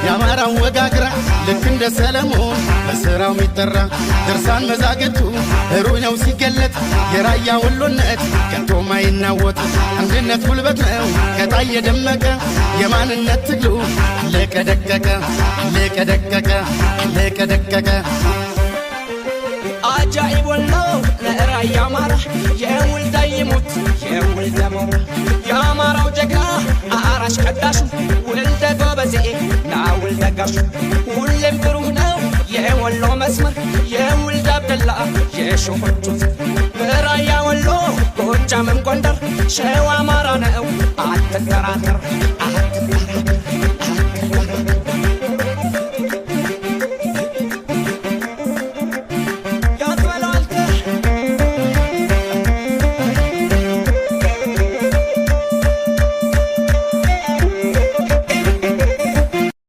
ያማራው ወጋግራ ልክ እንደ ሰለሞን በስራው ሚጠራ ድርሳን መዛግብቱ ሩህ ነው ሲገለጥ የራያ ወሎነት ከቶ ማይናወጥ አንድነት ጉልበት ነው ከታየ ደመቀ የማንነት ትግሉ አለቀ ደቀቀ አጃኢብ ወሎ ለራያ አማራ የውልዳ ይሙት የውልዳ ሞራ የአማራው ጀግና አራሽ ቀዳሹ ውልደ ጎበዜ ናውልደ ጋሹ ሁሌም ብሩህ ነው የወሎ መስመር የውልደ አብደላ የሾሆቹት በራያ ወሎ ጎጃምም ጎንደር ሸዋ አማራ ነው አትጠራጠር